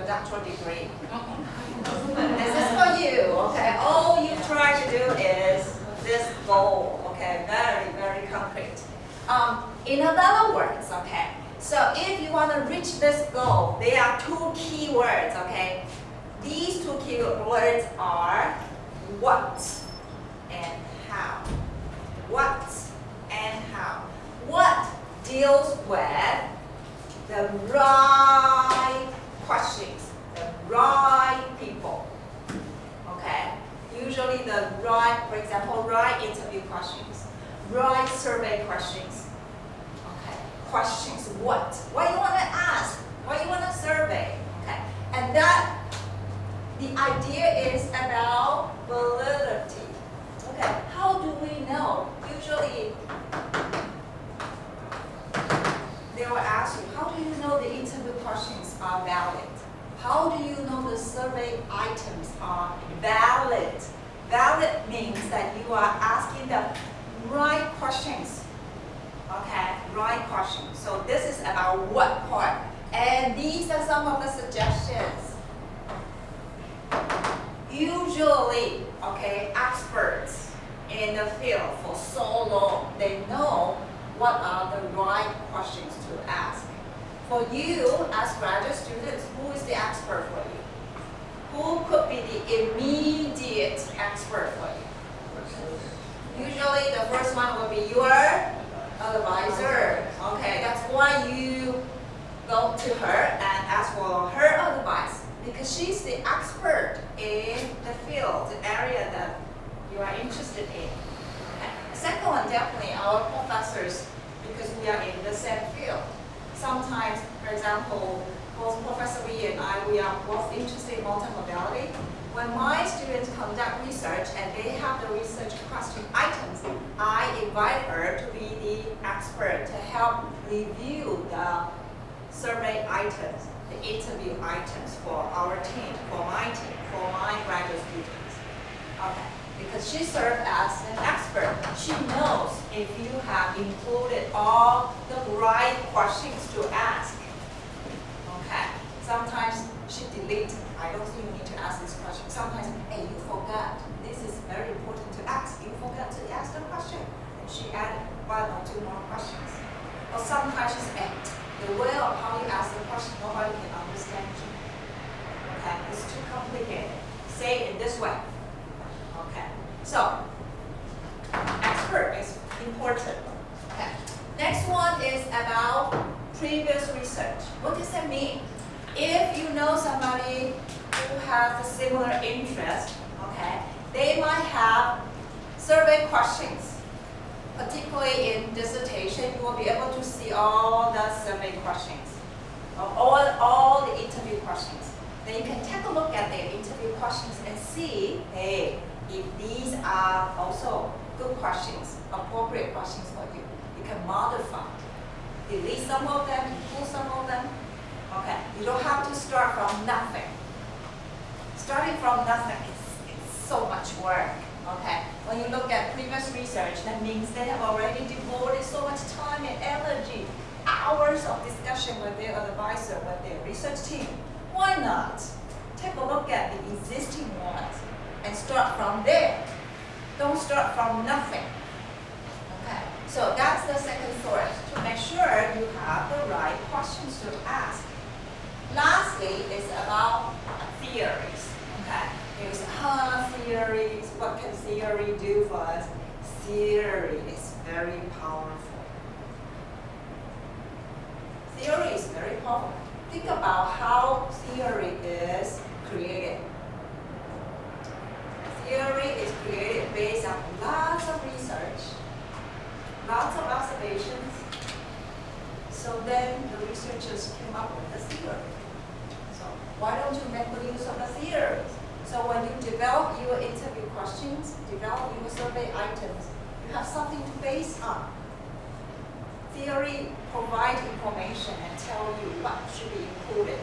your doctoral degree. This is for you, okay? All you try to do is this goal, okay? Very, very concrete. In other words, okay? So if you want to reach this goal, there are two key words, okay? These two key words are what and how. What and how. What deals with the right questions, the right people, okay? Usually the right, for example, right interview questions, right survey questions, okay? Questions, what you want to ask, what you want to survey, okay? And that, the idea is about validity, okay? How do we know? Usually, they will ask you, how do you know the interview questions are valid? How do you know the survey items are valid? Valid means that you are asking the right questions. Okay, right questions. So this is about what part. And these are some of the suggestions. Usually, okay, experts in the field for so long, they know what are the right questions to ask. For you, as graduate students, who is the expert for you? Who could be the immediate expert for you? Usually, the first one will be your advisor. Okay, that's why you go to her and ask for her advice, because she's the expert in the field, the area that you are interested in. Second one, definitely our professors, because we are in the same field. Sometimes, for example, both Professor Lee and I, we are both interested in multimodality. When my students conduct research and they have the research question items, I invite her to be the expert to help review the survey items, the interview items for our team, for my graduate students. Okay. Because she serves as an expert. She knows if you have included all the right questions to ask. Okay. Sometimes she deletes, I don't think you need to ask this question. Sometimes, hey, you forgot. This is very important to ask. You forgot to ask the question. And she added one or two more questions. Or sometimes she says, the way of how you ask the question, nobody can understand you. Okay, it's too complicated. Say it in this way. Okay, so expert is important. Okay, next one is about previous research. What does that mean? If you know somebody who has a similar interest, okay, they might have survey questions. Particularly in dissertation, you will be able to see all the survey questions, all the interview questions. Then you can take a look at their interview questions and see, hey, if these are also good questions, appropriate questions for you. You can modify, delete some of them, include some of them. Okay, you don't have to start from nothing. Starting from nothing is so much work. Okay, when you look at previous research, that means they have already devoted so much time and energy, hours of discussion with their advisor, with their research team. Why not take a look at the existing ones and start from there? Don't start from nothing. Okay, so that's the second source, to make sure you have the right questions to ask. Lastly is about theories. Okay, there's theories. What can theory do for us? Theory is very powerful. Theory is very powerful. Think about how theory is created. Theory is created based on lots of research, lots of observations. So then the researchers came up with a theory. So why don't you make good use of the theories? So when you develop your interview questions, develop your survey items, you have something to base on. Theory provides information and tell you what should be included.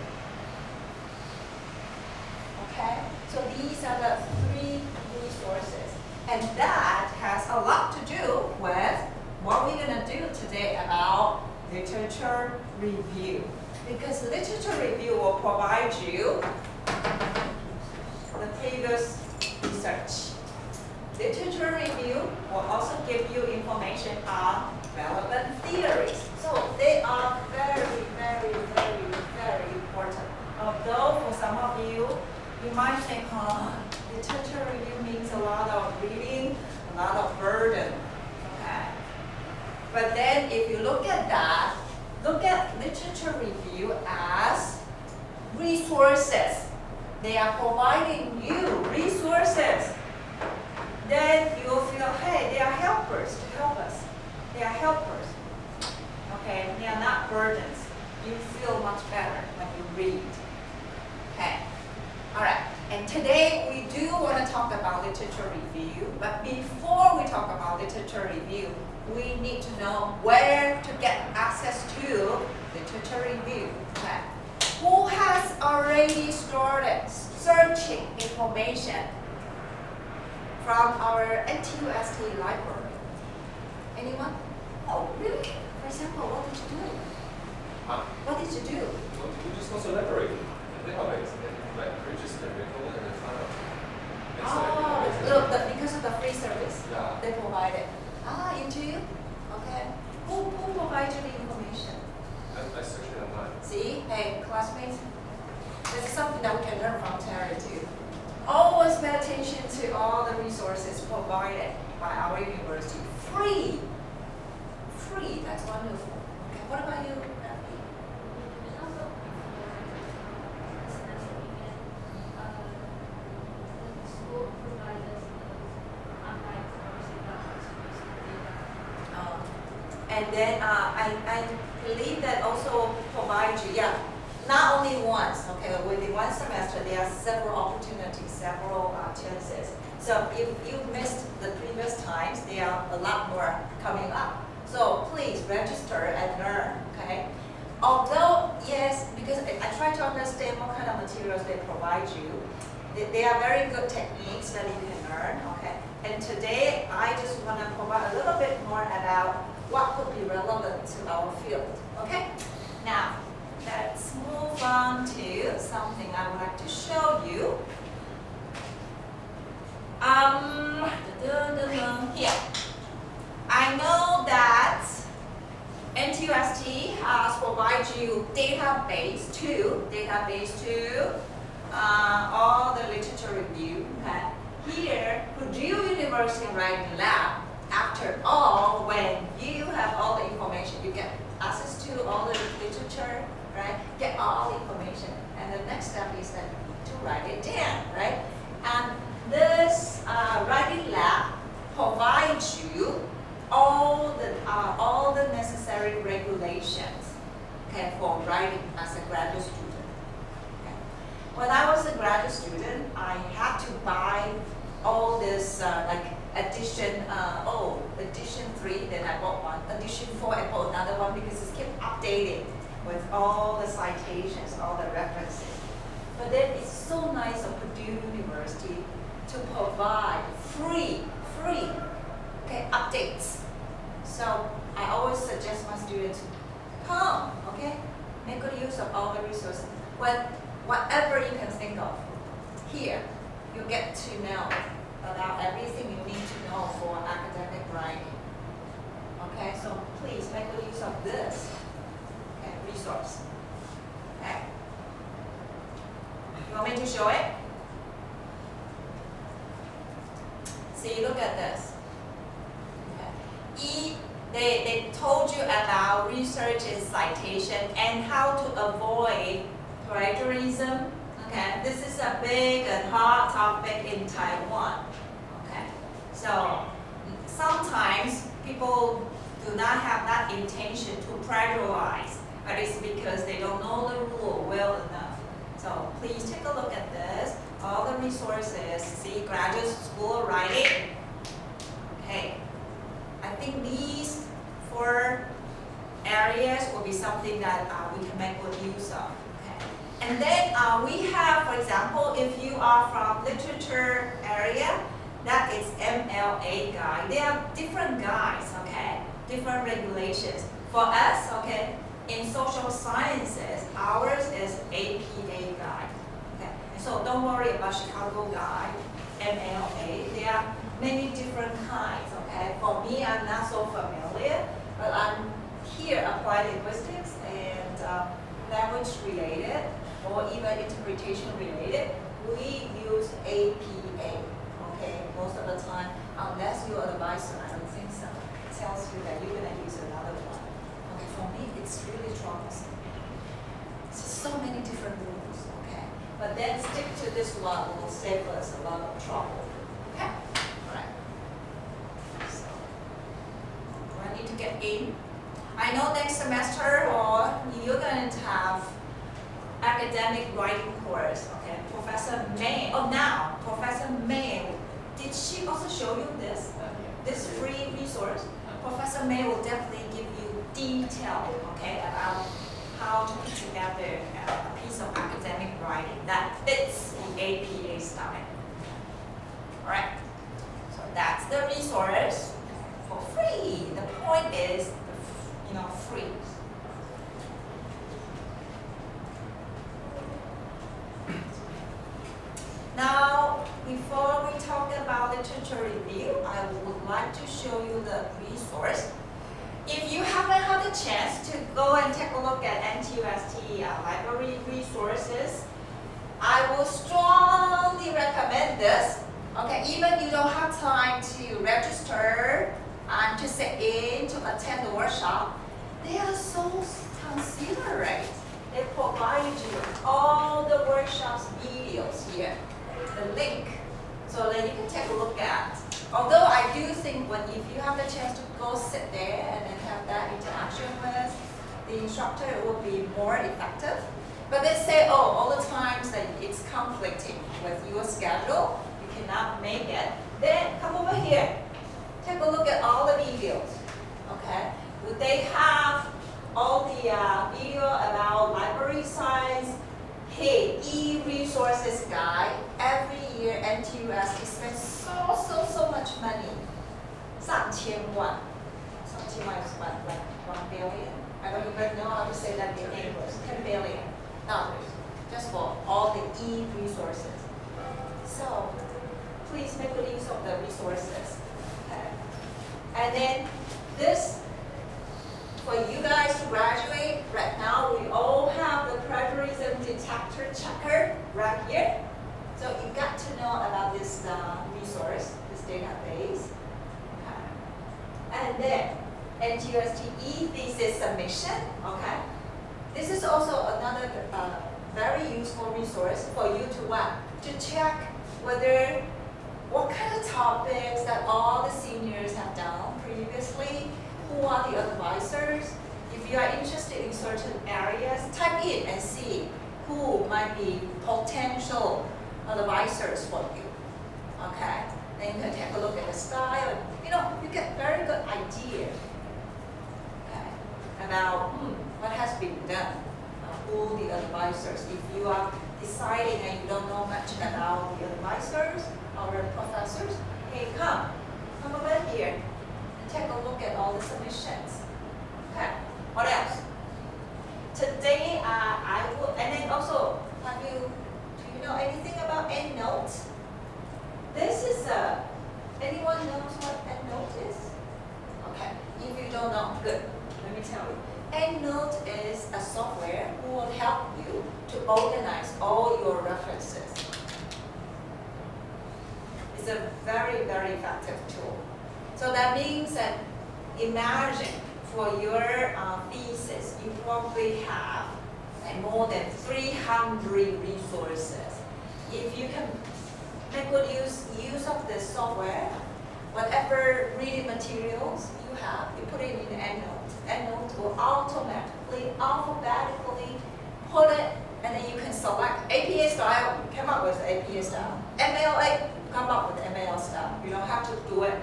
Okay? So these are the three resources. And that has a lot to do with what we're going to do today about literature review. because literature review will provide you the previous research. Literature review will also give you information on relevant theories. So they are very, very, very, very important. Although for some of you, you might think, oh, literature review means a lot of reading, a lot of burden. Okay. But then if you look at that, look at literature review as resources. They are providing you resources. Then you will feel, hey, they are helpers to help us. They are helpers. Okay, they are not burdens. You feel much better when you read. Okay, all right. And today we do want to talk about literature review. But before we talk about literature review, we need to know where to get access to literature review. Okay. Who has already started searching information from our NTUST library? Anyone? Oh, really? For example, what did you do? What did you do? We just also library database and like register people and then find out. Because of the free service they provided. NTU? Okay. Who provided you the information? I searched it online. See? Hey, classmates, this is something that we can learn from Terry too. Always pay attention to all the resources provided by our university. Free. Free, that's wonderful. Okay, what about you, Matthew? And then I believe that also provides you, not only once, okay, within one semester, there are several opportunities, several chances. So if you missed the previous times, there are a lot more coming up. So please register and learn, okay? Although, yes, because I try to understand what kind of materials they provide you. They are very good techniques that you can learn, okay? And today, I just want to provide a little bit more about what could be relevant to our field, okay? Now, let's move on to something I would like to show you. Here. I know that NTUST has provided you database to all the literature review. Okay? Here, Purdue University Writing Lab, after all, when you have all the information, you get access to all the literature, right? Get all the information. And the next step is that to write it down, right? And this writing lab provides you all the necessary regulations, okay, for writing as a graduate student. Okay. When I was a graduate student, I had to buy all this like edition, edition 3, then I bought one, edition 4, I bought another one because it kept updating with all the citations, all the references. But then it's so nice of Purdue University to provide free, okay, updates. So I always suggest my students, come, okay, make good use of all the resources. Whatever you can think of, here, you get to know about everything you need to know for academic writing. Okay, so please make good use of this, okay, resource. Okay. You want me to show it? See, look at this. Okay. They told you about research and citation and how to avoid plagiarism. Okay, this is a big and hot topic in Taiwan. Okay, so sometimes people do not have that intention to plagiarize, but it's because they don't know the rule well enough. So please take a look at this. All the resources, see, graduate school writing. Okay, I think these 4 areas will be something that we can make good use of. Okay. And then we have, for example, if you are from literature area, that is MLA guide. There are different guides, okay, different regulations. For us, okay, in social sciences, ours is APA guide. Okay, and so don't worry about Chicago guide, MLA. There are many different kinds. Okay, for me, I'm not so familiar, but I'm here applied linguistics and language related or even interpretation related. We use APA. Okay, most of the time, unless you're an advisor, I don't think so. It tells you that you're gonna use another one. Okay, for me, it's really troublesome. So many different rules, okay? But then stick to this one, will save us a lot of trouble. Okay? All right. So, do I need to get in? I know next semester or you're going to have academic writing course, okay? Professor May, Professor May, did she also show you this? This free resource? Professor May will definitely give you detail, okay, about how to put together a piece of academic writing that fits the APA style. All right, so that's the resource for free. The point is, free. Now, before we talk about literature review, I would like to show you the resource. If you haven't had a chance to go and take a look at NTUST library resources, I will strongly recommend this. Okay, even you don't have time to register and to sit in to attend the workshop, they are so considerate. They provide you all the workshops videos here, the link, so that you can take a look at. Although I do think if you have the chance to go sit there and then have that interaction with the instructor, it will be more effective. But they say, all the times that it's conflicting with your schedule, you cannot make it, then come over here. Take a look at all the videos, okay? They have all the video about library science. Hey, e-resources guide. Every year NTUST spends so much money. 3,000,000. 3,000,000 is what, like 1 billion? I don't even know how to say that in English. 10 billion dollars just for all the e-resources. So please make good use of the resources. Okay. And then this, for you guys to graduate, right now we all have the plagiarism detector checker right here. So you got to know about this resource, this database. Okay. And then NTUST e-thesis submission. Okay. This is also another very useful resource for you to what? To check what kind of topics that all the seniors have done previously. Who are the advisors? If you are interested in certain areas, type in and see who might be potential advisors for you. Okay? Then you can take a look at the style. You get very good idea, okay, about what has been done, who the advisors. If you are deciding and you don't know much about the advisors or the professors, hey, come over here. Take a look at all the submissions. Okay, what else? Today, I will, and then also, do you know anything about EndNote? This is anyone knows what EndNote is? Okay, if you don't know, good, let me tell you. EndNote is a software who will help you to organize all your references. It's a very, very effective tool. So that means that imagine for your thesis, you probably have more than 300 resources. If you can make good use of this software, whatever reading materials you have, you put it in EndNote. EndNote will automatically, alphabetically put it, and then you can select APA style, come up with APA style. MLA, come up with ML style. You don't have to do it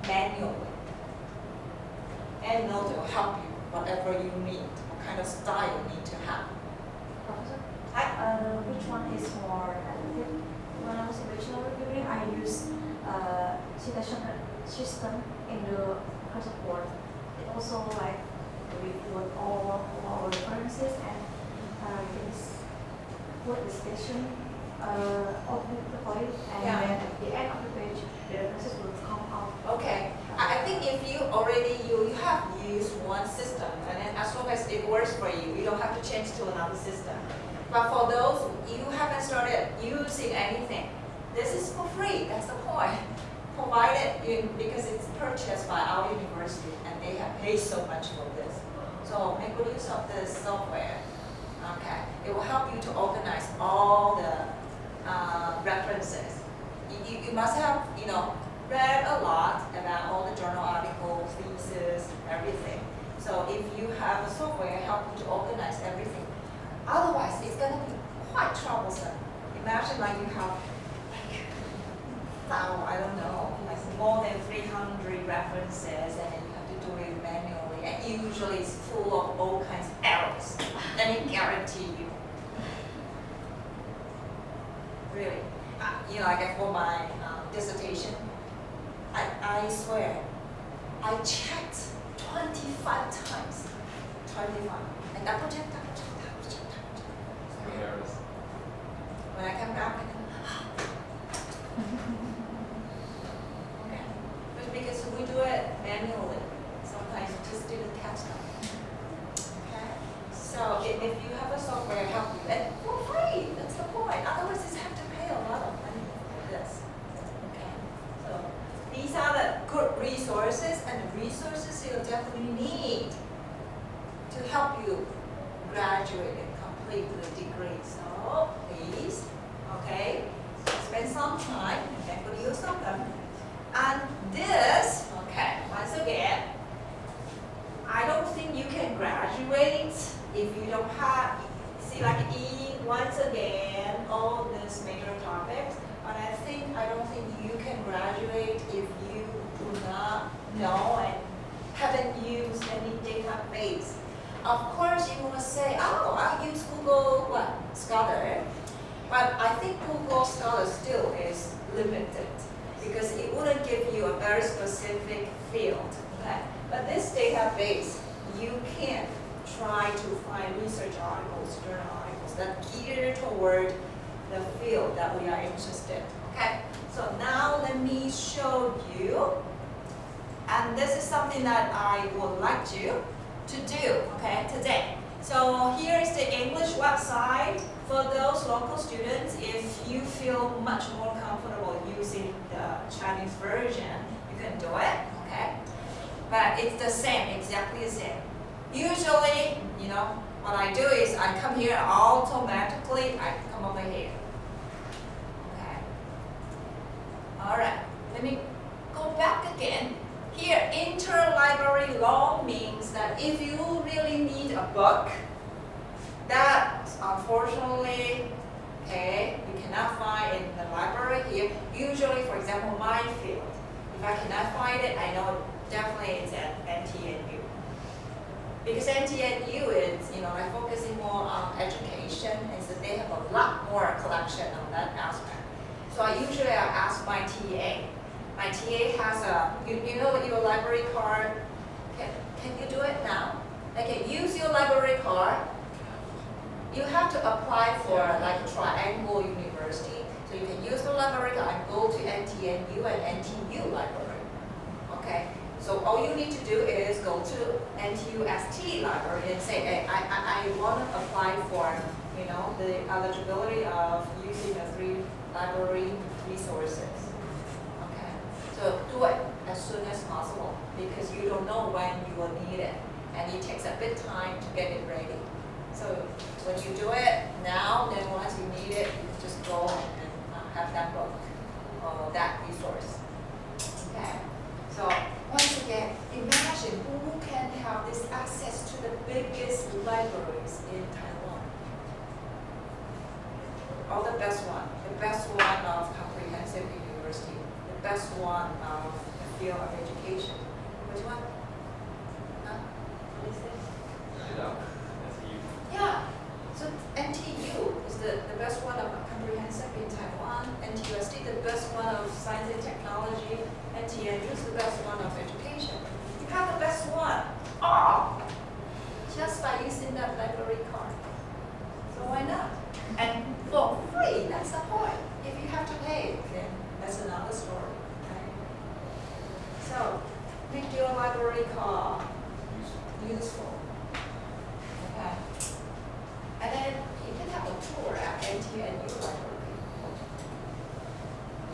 manually. EndNote will help you, whatever you need, what kind of style you need to have. Professor? Hi. Which one is more effective? When I was in bachelor reviewing, I used citation system in the Microsoft Word. It also we put all our references and just put the station of the point, and Yeah. then at the end of the page, the references will come out. Okay. I think if you have used one system, and then as long as it works for you, you don't have to change to another system. But for those you haven't started using anything, this is for free. That's the point. Provided because it's purchased by our university, and they have paid so much for this. So make good use of this software. Okay. It will help you to organize all the references. You must have read a lot about all the journal articles, thesis, everything. So if you have a software, help you to organize everything. Otherwise, it's going to be quite troublesome. Imagine like you have I don't know, like more than 300 references, and then you have to do it manually, and usually it's full of all kinds of errors. Let me guarantee you. Really. Like for my dissertation, I swear, I checked 25 times. 25. And double check. Errors. When I come back, okay. But because we do it manually, sometimes you just didn't catch them. Okay? So if you have a software help you, and for free, that's the point. Otherwise, you have to pay a lot of money for this. Okay? So these are the good resources, and the resources you'll definitely need to help you graduate and complete the degree. So please, okay, spend some time and make good use of them. And this, okay, once again, I don't think you can graduate if you don't have, see like E, once again, all these major topics, but I don't think you can graduate if you do not know and haven't used any database. Of course, you will say, oh, I use Google Scholar, but I think Google Scholar still is limited because it wouldn't give you a very specific field. Okay? But this database, you can try to find research articles, journal articles that gear toward the field that we are interested. Okay? So now let me show you, and this is something that I would like you to do, okay, today. So here is the English website. For those local students, if you feel much more comfortable using the Chinese version, you can do it, okay? But it's the same, exactly the same. Usually, what I do is I come here automatically, I come over here. Okay. All right, let me go back again. Here, interlibrary loan means that if you really need a book that unfortunately, okay, you cannot find in the library here. Usually, for example, my field, if I cannot find it, I know definitely it's at NTNU. Because NTNU is, like focusing more on education, and so they have a lot more collection on that aspect. So I ask my TA. My TA has your library card. Can you do it now? Okay, use your library card. You have to apply for like Triangle University. So you can use the library card and go to NTNU and NTU library. Okay, so all you need to do is go to NTUST library and say, hey, I want to apply for, the eligibility of using the 3 library resources. So do it as soon as possible because you don't know when you will need it, and it takes a bit time to get it ready. So when you do it now, then once you need it, you just go and have that book or that resource. Okay. So once again, imagine who can have this access to the biggest libraries in Taiwan. Or the best one of comprehensive university. Best one of the field of education. Which one? Huh? What is it? Yeah. So NTU is the best one of comprehensive in Taiwan. NTUST the best one of science and technology. NTNU is the best one of education. You have the best one. Oh,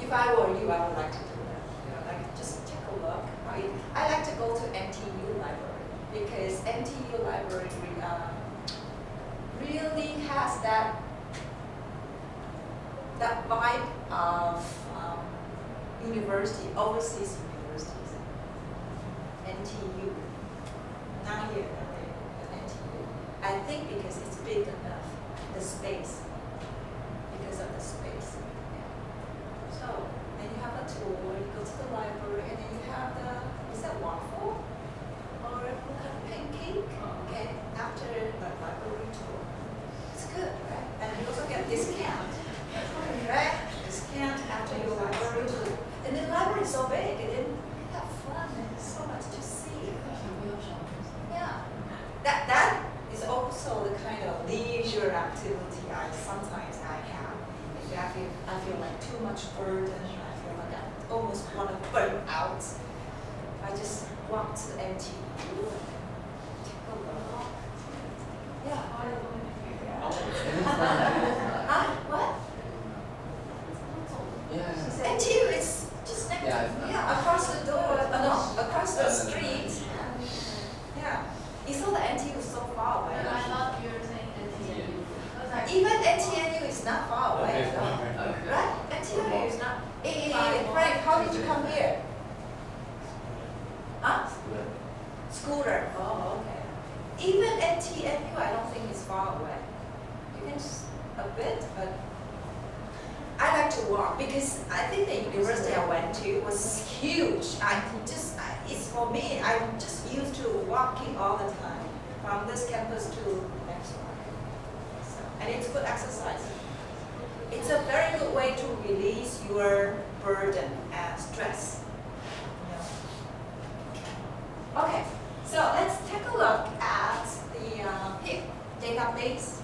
If I were you, I would like to do that. You know, like just take a look. I like to go to NTU library because NTU library really has that vibe of university, overseas universities. NTU, not here, but NTU. I think because it's big enough, the space, because of the space. Yeah. So, then you have a tour, you go to the library, and then you have is that waffle? Or what kind of pancake? Okay, after the library tour. It's good, right? And you also get discount, right? Discount after your library tour. And the library is so big, and then you have fun, and there's so much to see. Yeah. That is also the kind of leisure activity sometimes I have. If I feel like too much burden, I feel like I almost want to burn out. I just walk to the NTU and take a look. Yeah. What? Yeah. NTU is just next. Yeah, across the door. No, across the street. Yeah. You saw the NTU is so far away. I thought you were saying NTNU. Even NTNU is not far away. Right? NTNU is not. Hey, Frank, how did you come here? Huh? Scooter. Oh, okay. Even NTNU, I don't think is far away. You can just a bit, but I like to walk because I think the university I went to was huge. It's for me, I'm just used to walking all the time from this campus to the next one. So, and it's good exercise. It's a very good way to release your burden and stress. You know? Okay, so let's take a look at the HIP database.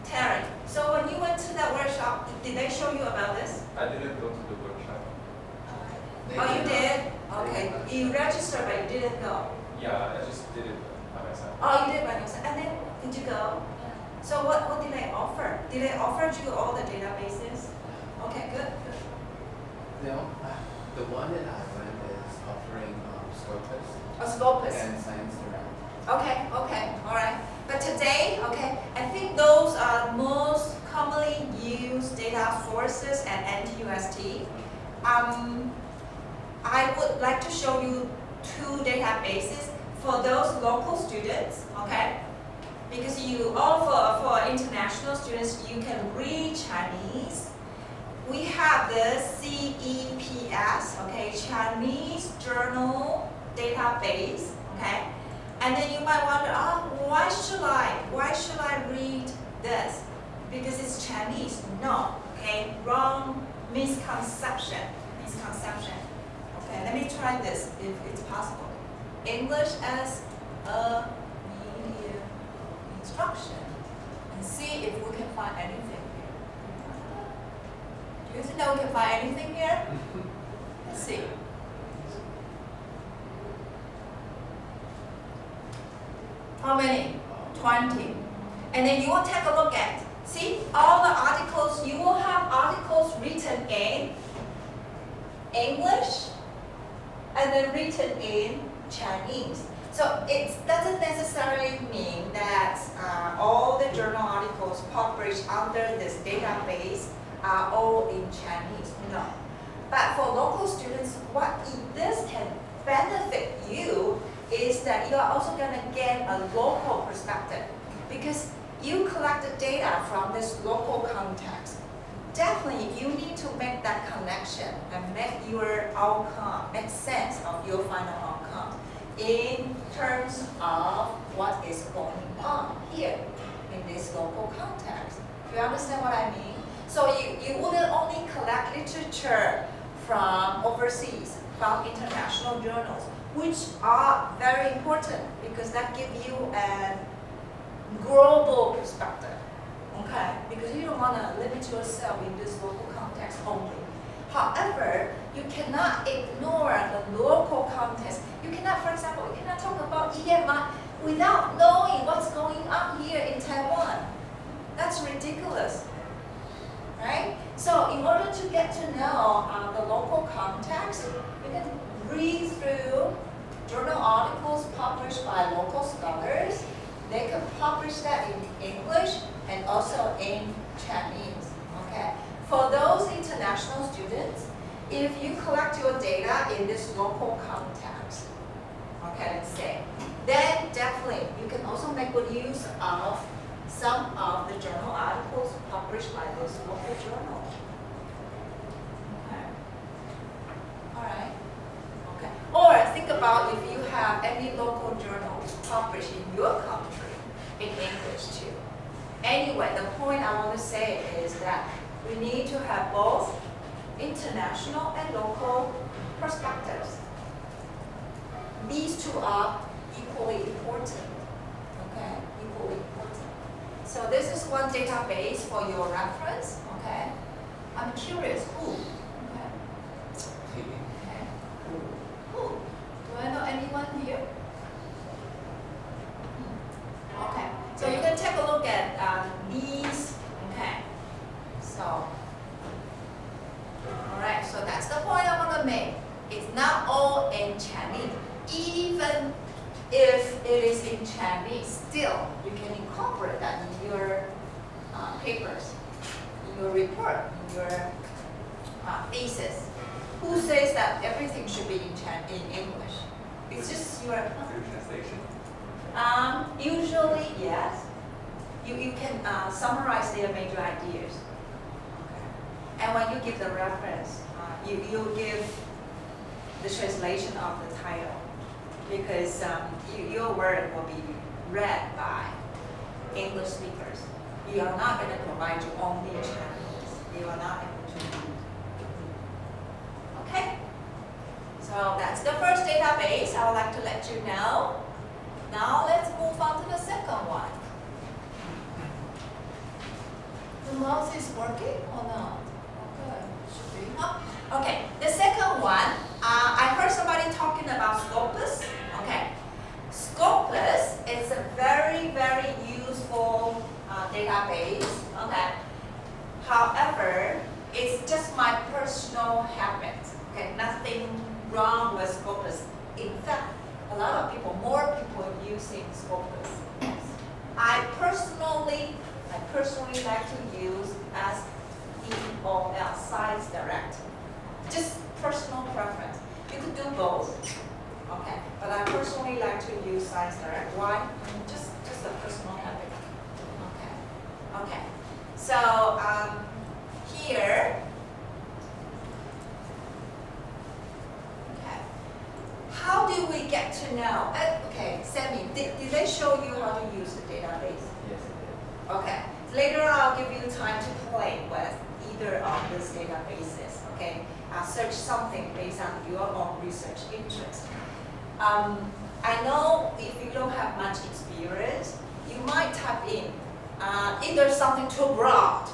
Terry, so when you went to that workshop, did they show you about this? I didn't go to the workshop. Oh, you did? Okay. You registered, but you didn't go. Yeah, I just did it by myself. Oh, you did by yourself. And then, did you go? So what did they offer? Did they offer you all the databases? Okay, good. No, the one that I went is offering Scopus Oh, Scopus. and Science Direct. Okay, all right. But today, okay, I think those are most commonly used data sources at NTUST. I would like to show you two databases for those local students, okay? Because for international students, you can read Chinese. We have the CEPS, okay, Chinese Journal Database, okay? And then you might wonder, why should I read this? Because it's Chinese. No, okay, wrong misconception. Okay, let me try this if it's possible. English as a medium instruction. And see if we can find anything here. Do you think that we can find anything here? Let's see. How many? 20. And then you will take a look at, see, all the articles, you will have articles written in English and then written in Chinese. So it doesn't necessarily mean that all the journal articles published under this database are all in Chinese. No. But for local students, what this can benefit you is that you are also going to get a local perspective because you collect the data from this local context. Definitely, you need to make that connection and make your outcome, make sense of your final outcome in terms of what is going on here in this local context. Do you understand what I mean? So you wouldn't only collect literature from overseas, from international journals, which are very important because that gives you a global perspective, okay? Because you don't want to limit yourself in this local context only. However, you cannot ignore the local context. You cannot, for example, you cannot talk about EMI without knowing what's going on here in Taiwan. That's ridiculous. to get to know the local context, you can read through journal articles published by local scholars. They can publish that in English and also in Chinese. Okay. For those international students, if you collect your data in this local context, okay, let's say, then definitely you can also make good use of some of the journal articles published by this local journal. Okay. All right. Okay. Or think about if you have any local journals published in your country in English too. Anyway, the point I want to say is that we need to have both international and local perspectives. These two are equally important. Okay, equally important. So this is one database for your reference. Okay, I'm curious who. Okay. Okay. Who? Do I know anyone here? Okay. So you can take a look at these. Okay. So. All right. So that's the point I want to make. It's not all in Chinese. Even if it is in Chinese, still you can incorporate that in your papers, in your report, in your thesis. Who says that everything should be in English? It's just your Translation. usually yes. You can summarize their major ideas. Okay. And when you give the reference, you give the translation of the title. Because your word will be read by English speakers. You are not going to provide you only Chinese. You are not able to read. Okay? So that's the first database I would like to let you know. Now let's move on to the second one. The mouse is working or not? Okay, should be. Oh, okay, the second one. I heard somebody talking about Scopus. Okay, Scopus is a very, very useful database. Okay, however, it's just my personal habit. Okay, nothing wrong with Scopus. In fact, a lot of people, more people are using Scopus. Yes. I personally like to use SEOL, Science Direct. Just personal preference. You could do both, okay? But I personally like to use Science Direct. Why? Just a personal habit. Okay. Okay. So here. Okay. How do we get to know? Okay, Sammy, did they show you how to use the database? Yes, it did. Okay. Later I'll give you time to play with either of these databases. Okay. Search something based on your own research interest. I know if you don't have much experience, you might type in either something too broad,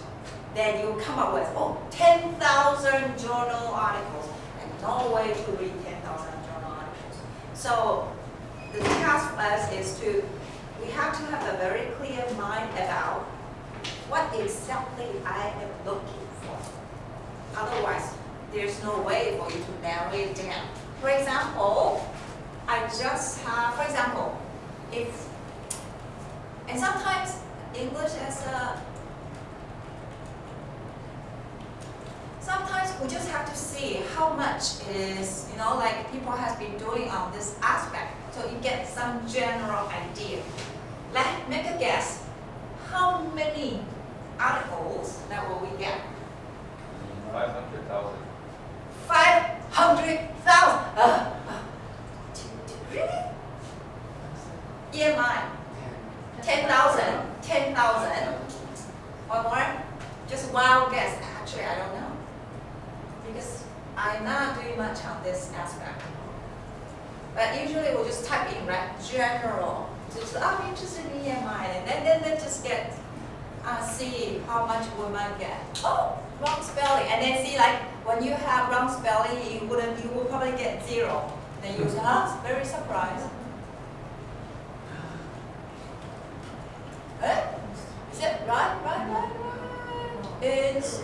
then you come up with 10,000 journal articles, and no way to read 10,000 journal articles. So the task for us is we have to have a very clear mind about what exactly I am looking for. Otherwise, there's no way for you to narrow it down. For example, I just have, for example, and sometimes English sometimes we just have to see how much is, like people have been doing on this aspect. So you get some general idea. Let's make a guess. How many articles that will we get? 500,000. 500,000. Really? EMI. 10,000. 10,000. One more? Just wild guess. Actually, I don't know. Because I'm not doing much on this aspect. But usually we'll just type in, right? General. Just, I'm interested in EMI. And then just get, see how much we might get. Oh, wrong spelling. And then see, like, when you have wrong spelling, you will probably get 0. Then you say, very surprised. Is it right? It's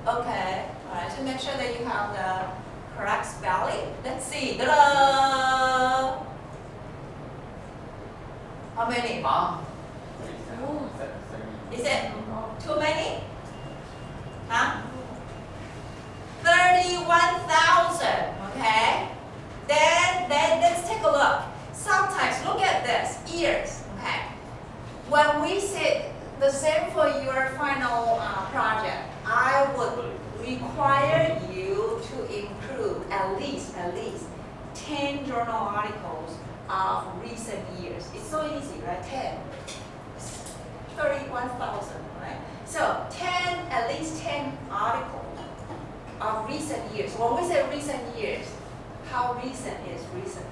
Okay, all right, to make sure that you have the correct spelling. Let's see. Ta-da! How many? Mom. Oh. Is it too many? Huh? 31,000, okay? Then let's take a look. Sometimes, look at this, years, okay? When we say the same for your final project, I would require you to include at least 10 journal articles of recent years. It's so easy, right? 10. 31,000, right? So at least 10 articles of recent years. When we say recent years, how recent is recent?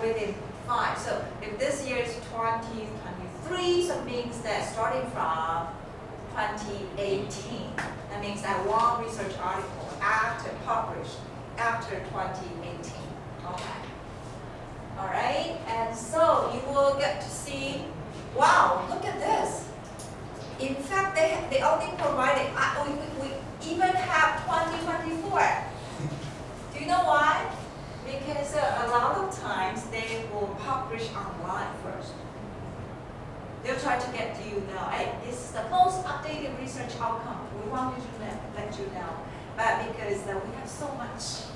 Within 5. So if this year is 2023, so it means that starting from 2018, that means that one research article published after 2018. Okay. All right, and so you will get to see, wow, look at this. In fact, they only provided, we even have 2024. Do you know why? Because a lot of times they will publish online first. They'll try to get you know, hey, this is the most updated research outcome. We want you to let you know. But because we have so much,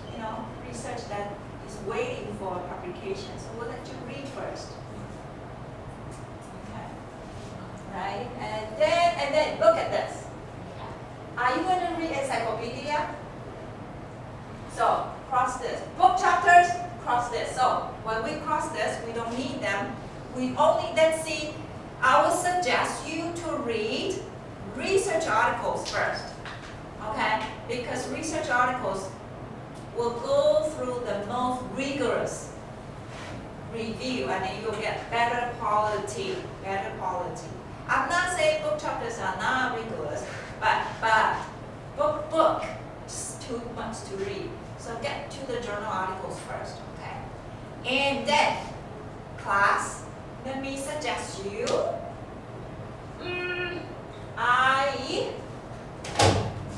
research that is waiting for publication, so we'll let you read first. Okay. Right? And then look at this. Are you going to read encyclopedia? So cross this. Book chapters, cross this. So when we cross this, we don't need them. We only, let's see, I would suggest you to read research articles first. Okay? Because research articles will go through the most rigorous review, and then you'll get better quality. I'm not saying book chapters are not rigorous, but book is too much to read. So get to the journal articles first, okay? And then, class, let me suggest you,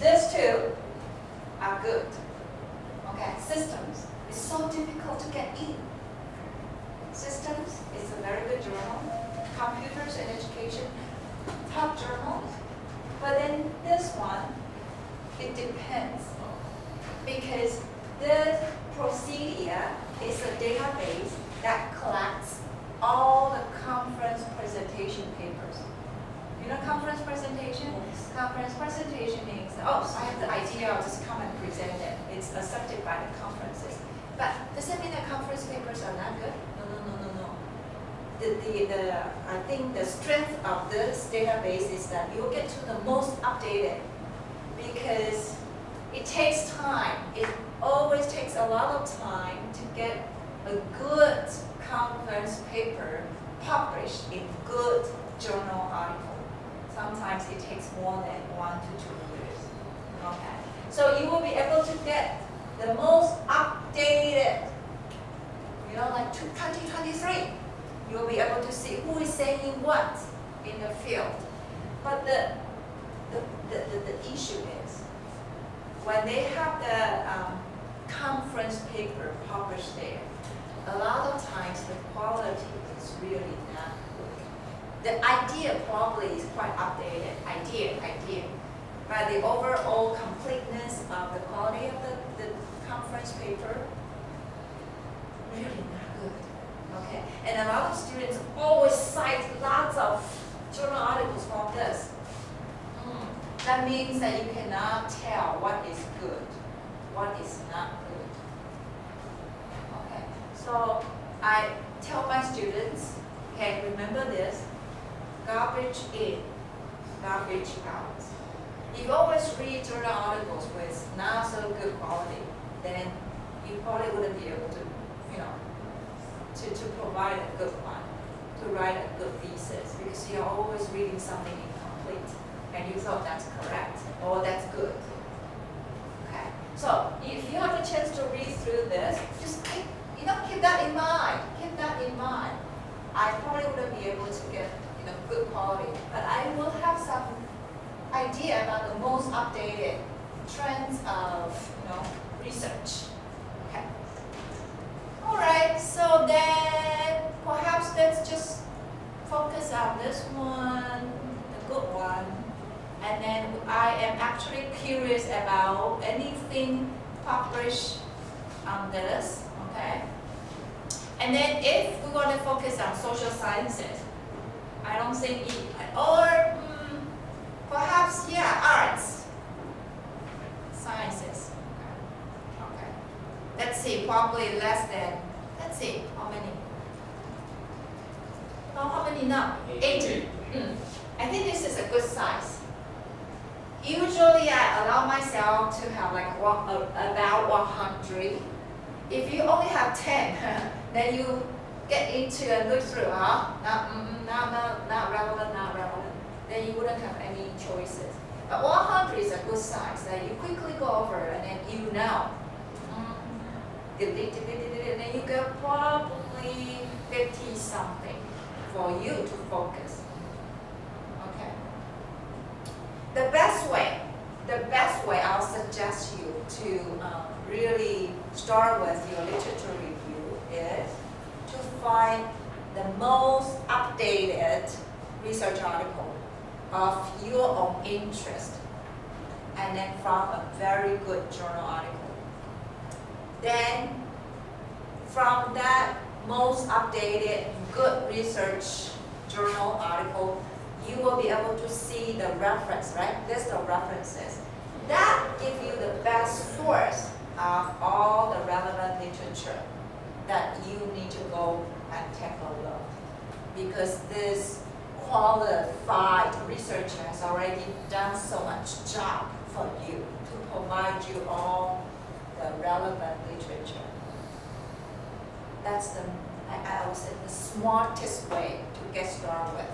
these two are good. Okay, systems is so difficult to get in. Systems is a very good journal. Computers and education, top journals. But then this one, it depends. Because this Procedia is a database that collects all the conference presentation papers. You know conference presentation? Yes. Conference presentation means, I have the idea, I'll just come and present it. It's accepted by the conferences. But does that mean that conference papers are not good? No. I think the strength of this database is that you'll get to the most updated, because it takes time. It always takes a lot of time to get a good conference paper published in good journal article. Sometimes it takes more than 1 to 2 years. Okay, so you will be able to get the most updated, like 2023. You will be able to see who is saying what in the field. But the issue is, when they have the conference paper published there, a lot of times the quality is really not good. The idea probably is quite updated, idea. But the overall completeness of the quality of the conference paper, really not good. Okay, and a lot of students always cite lots of journal articles from this. That means that you cannot tell what is good, what is not good. Okay, so I tell my students, okay, remember this, garbage in, garbage out. If you always read journal articles with not so good quality, then you probably wouldn't be able to, to provide a good one, to write a good thesis, because you're always reading something incomplete, and you thought that's correct, or that's good. Okay, so if you have a chance to read through this, just keep that in mind. Keep that in mind. I probably wouldn't be able to get good quality, but I will have some idea about the most updated trends of research. Okay. All right. So then perhaps let's just focus on this one, the good one, and then I am actually curious about anything published on this. Okay. And then if we want to focus on social sciences, I don't think or perhaps arts, sciences. Okay. Let's see, probably less than. Let's see how many. Oh, how many now? 80. I think this is a good size. Usually I allow myself to have like about 100. If you only have 10, then you get into and look through, not relevant, not relevant. Then you wouldn't have any choices. But 100 is a good size that you quickly go over and then delete, and then you get probably 50 something for you to focus. Okay. The best way I'll suggest you to really start with your literature review is to find the most updated research article of your own interest, and then from a very good journal article. Then from that most updated good research journal article, you will be able to see the reference, right? List of references. That gives you the best source of all the relevant literature that you need to go and take a look. Because this qualified researcher has already done so much job for you to provide you all the relevant literature. That's I would say the smartest way to get started with.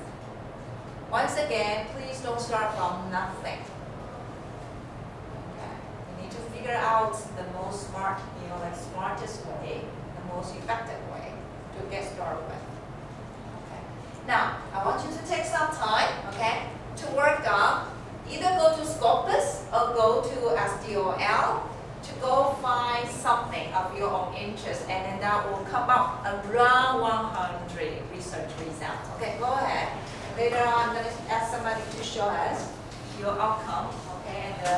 Once again, please don't start from nothing. Okay. You need to figure out the most smartest way, the most effective way to get started with. Okay. Now, I want you to take some time, okay, to work on either go to Scopus or go to SDOL to go find something of your own interest, and then that will come up around 100 research results. Okay, go ahead. Later on, I'm going to ask somebody to show us your outcome, okay, and the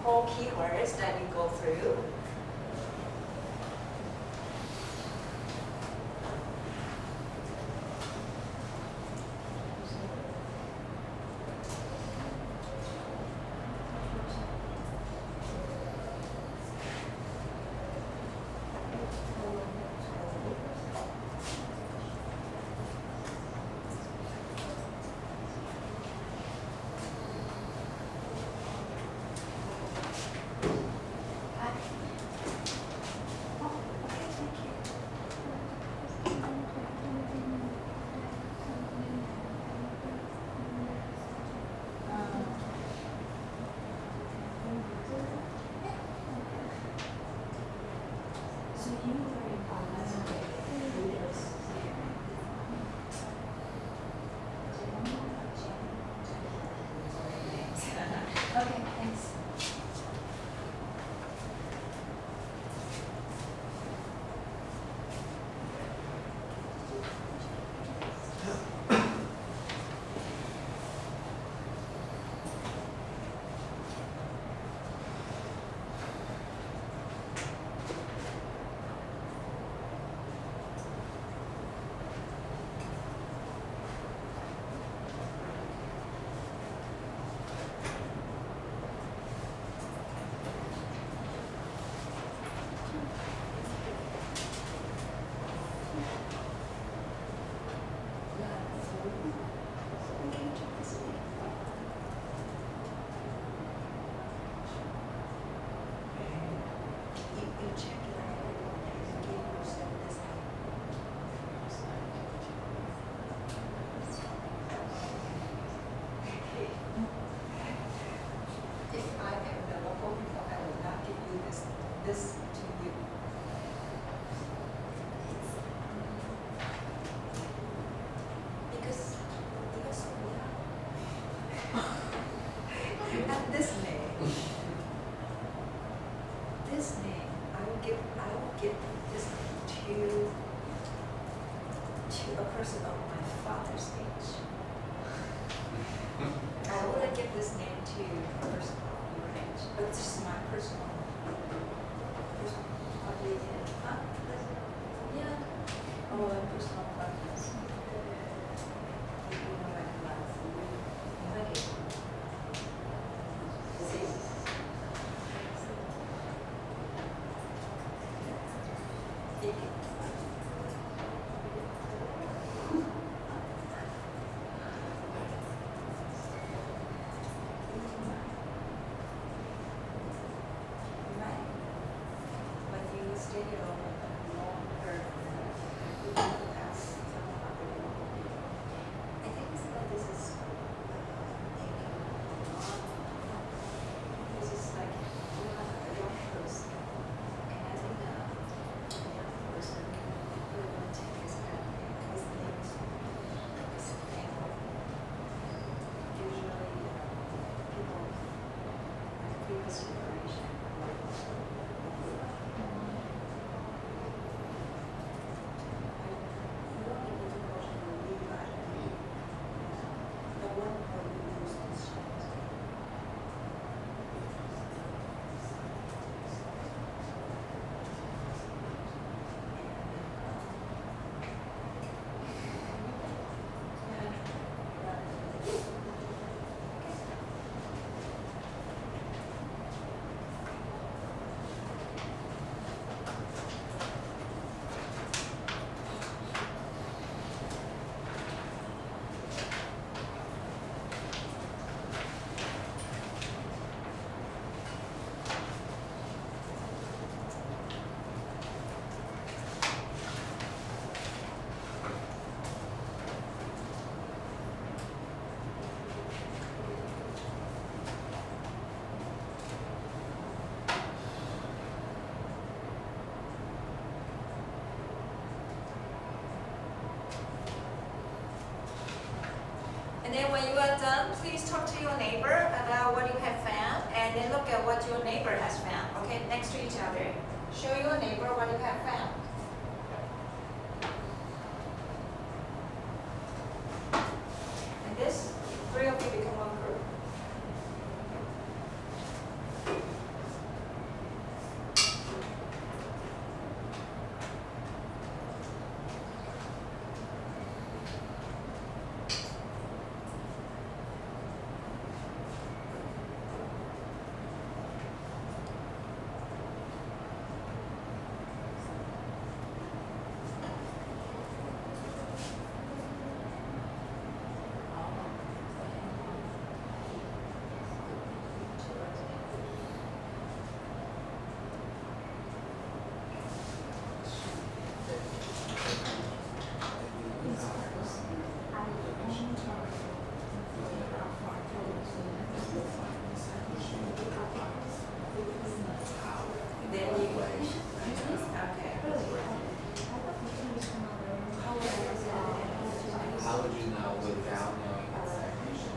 whole keywords that you go through. But this is my personal. What do you think? Huh? Yeah. Oh, a personal preference. Okay. See. Thank you. Right. But you stay over longer. I think it's that this is this is like you have a young person, and I think a young person really want to take his things is family. Usually people like previous generation. You don't need to emotionally leave that. The one where you lose the strength. And then when you are done, please talk to your neighbor about what you have found, and then look at what your neighbor has found, okay, next to each other. Show your neighbor what you have found. And this, three of you become one group. Then you, okay. How would you know without knowing its definition?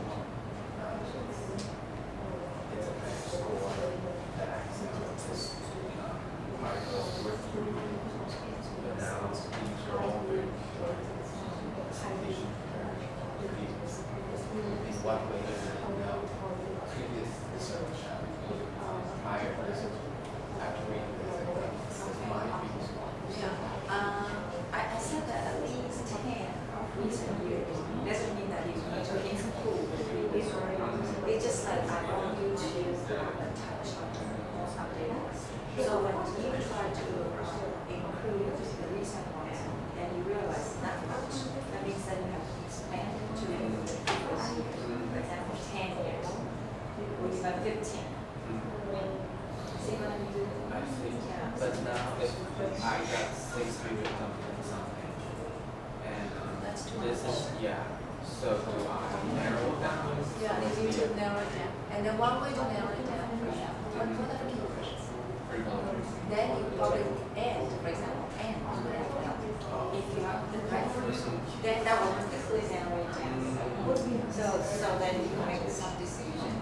It's a kind of score that acts out this particle with but now use your own citation in what way does it know previous research prior research after reading this might be I said that at least 10 recent years. Doesn't mean that you need to include. It's just like I want you to touch on the most updated. So when you try to include the recent ones, and you realize not much, that means that you have to expand to the previous years. For example, 10 years, or even 15. See what I mean? I see. Yeah. But now if I got 600 something and That's too this much. is, yeah, so do I narrow it down? Yeah, you need to narrow it down. And then one way to narrow it down, for example, what are the keywords? Pretty well. Then you probably end, for example, end on that belt. If you have the right then that will quickly narrow it down. So then you can make some decision.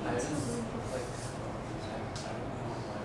I just like I don't know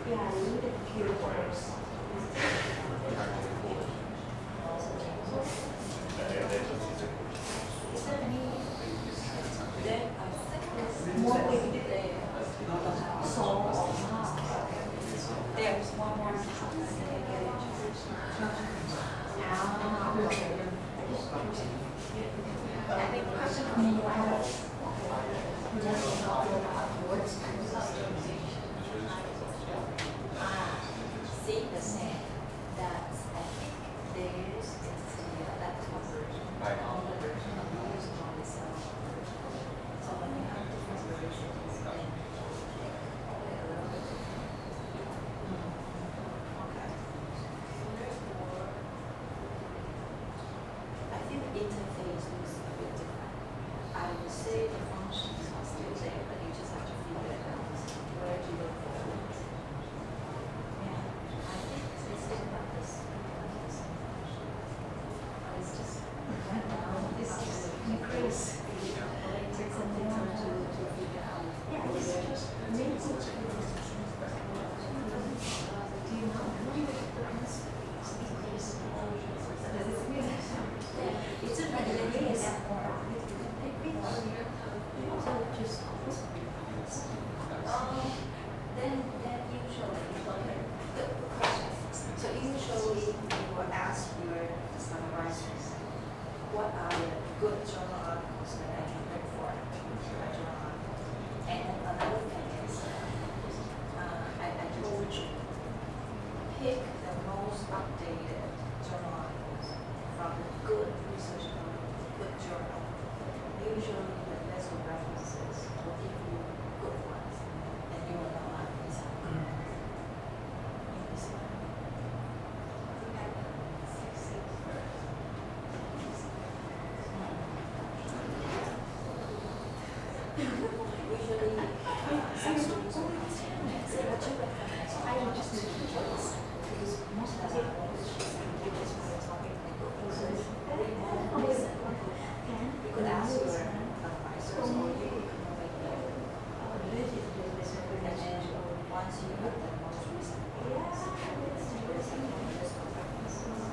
Yeah, you need a few words. Is there any Then more thing song or half? there's one more. I think question for me was just words. See the same. That's I think there's is the laptop version. All the version of the music on the cell phone. So when you have different versions, then they a little bit different. Okay. I think the interface looks a bit different. I would say the functions are still there, but you just have to figure it out where to look for it. Yeah, I think it's still about this. But it's just right now, this is increase. It takes some time to figure out. Yeah, it's just maybe. Do you know? It's a regular yes. Then usually, okay, the question. So usually you will ask your summarizers, what are the good journal articles that I can look for? A journal article. And then another thing is, I told you, pick the most updated journal articles from the good research good journal. Usually the list of references will give you good ones, and you will know how these are. This one. Usually, some students will come and say, what you recommend? So I will just do the choice, because most of the time, you could ask your advisors or you could come over here. And then once you have the most recent ones, there's a list of references.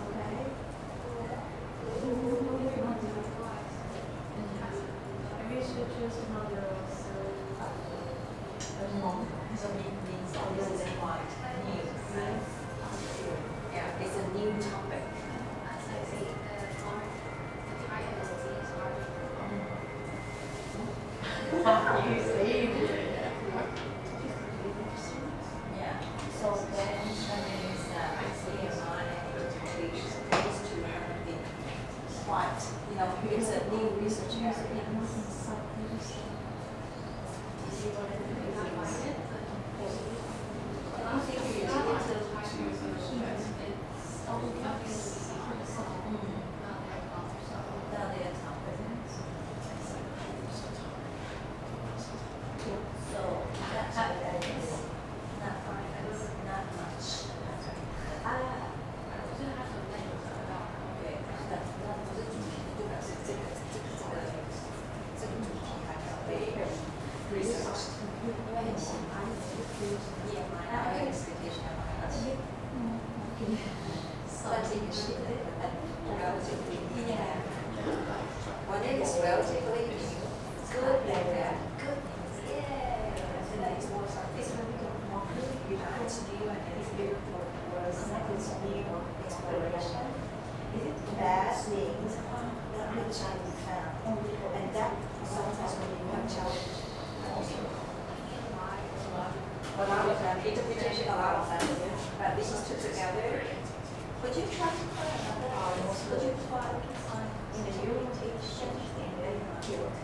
Researchers another So it means this is quite new, right? Yeah, it's a new topic. Yeah, so then that means that CMI page to have been quite, it's a new research area. You see what it is? Now they are topics. So that's what that is. Not much. Okay, 那这主题就表示这个主题还没有被 research， 因为很喜欢EMI，还有 expectation MI，算这个写的relatively yeah. When it is relatively new, good like that, good news, yeah. And then it's more something it's new and it's beautiful. It's new exploration. Bad things that which I found. And that sometimes when you have challenge. A lot of them, interpretation, a lot of them. But this is put together. Would you try to find another artist? Would you try to find in the orientation and then field?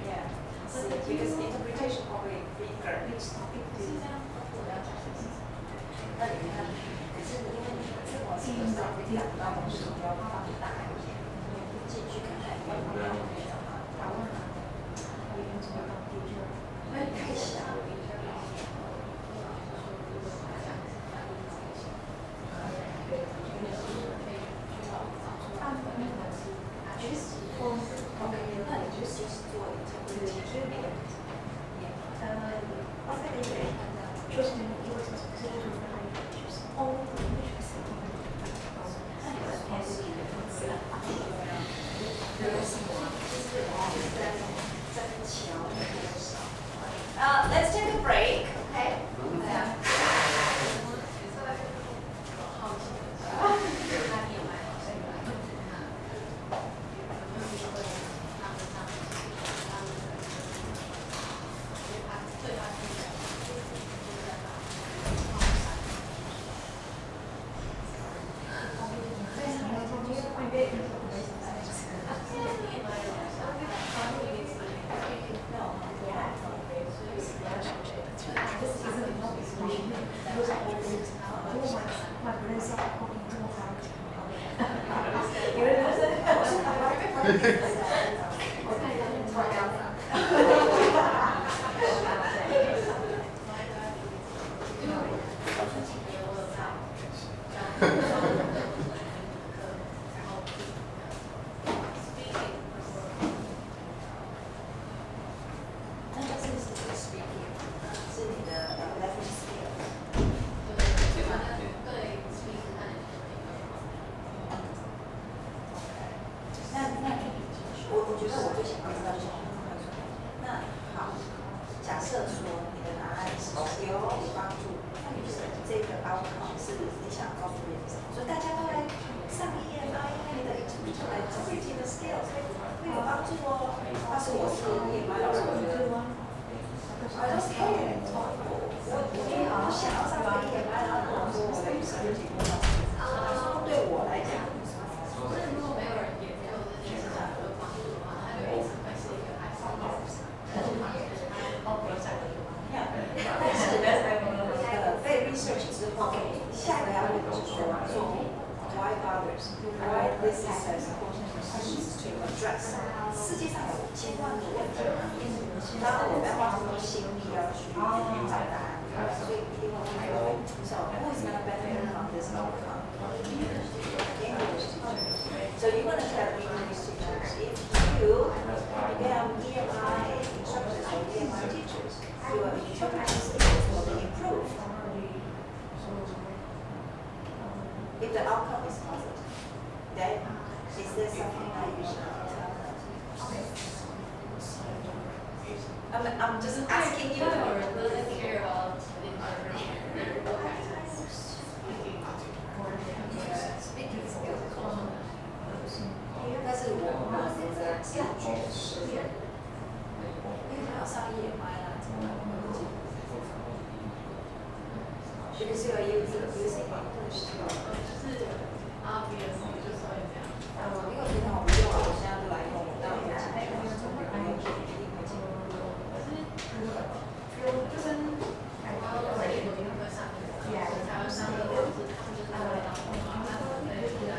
Yeah. See, because interpretation probably bigger. Which topic do you have? 那你看，可是因为你这么是不是会讲到我们是比较放大一点，进去看看有没有那种讨论啊，那你太小了。就是 question was specific to the high features. Only for features. Let's take a break, okay? Yeah. So you're going to tell English teachers, if you become EMI instructors or EMI teachers, your interpretation skills will be improved. If the outcome is positive, then is there something that you should tell them? I'm just asking you. Speaking skills. 但是我们的自觉是，因为他要上夜班啊，怎么？Because you are using English to 就是obvious 就是会这样。因为平常我们用啊，我现在都来用，但我们今天用中文，还有一会进入。就跟台湾的会有一个上课，台湾上课就是他们就是会当红嘛，他们会出来。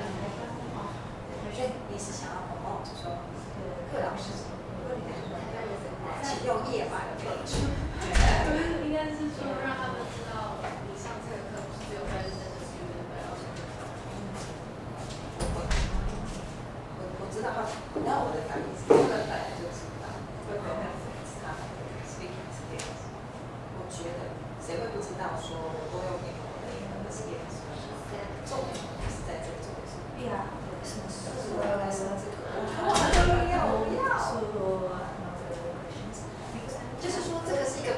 所以你是想要promote说各老师，请用夜班的方式。应该是说让他们知道你上这个课不是只有在认真的去日本，要去我知道他，然后我的反应是，他们本来就知道，会不会 fix 他们的 speaking skills？ 我觉得谁会不知道说我多用点我的英文的 skills？ 重点不是在这个重点是。对啊。我要来上这个，我就是说，这个是一个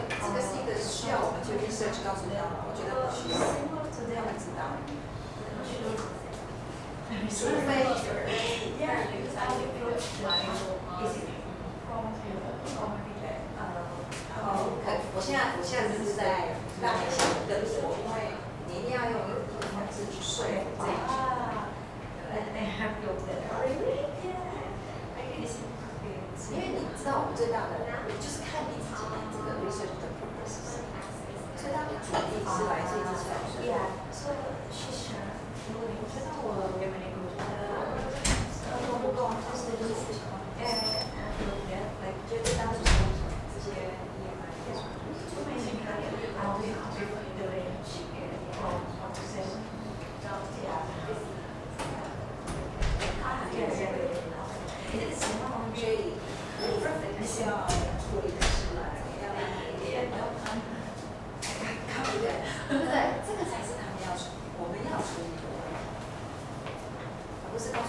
需要我们去 research 告诉他们，我觉得不需要，他们知道。除非，我现在只是在让你想跟我，因为你一定要用一个方式去说服这一句。因为你知道我们最大的就是看你自己的这个 research 的 purpose 是什么，最大的主力是来自于这些老师。我觉得我原本那个互动就是觉得当时这些也蛮所以需要处理的是怎么样的一点confident 不是跟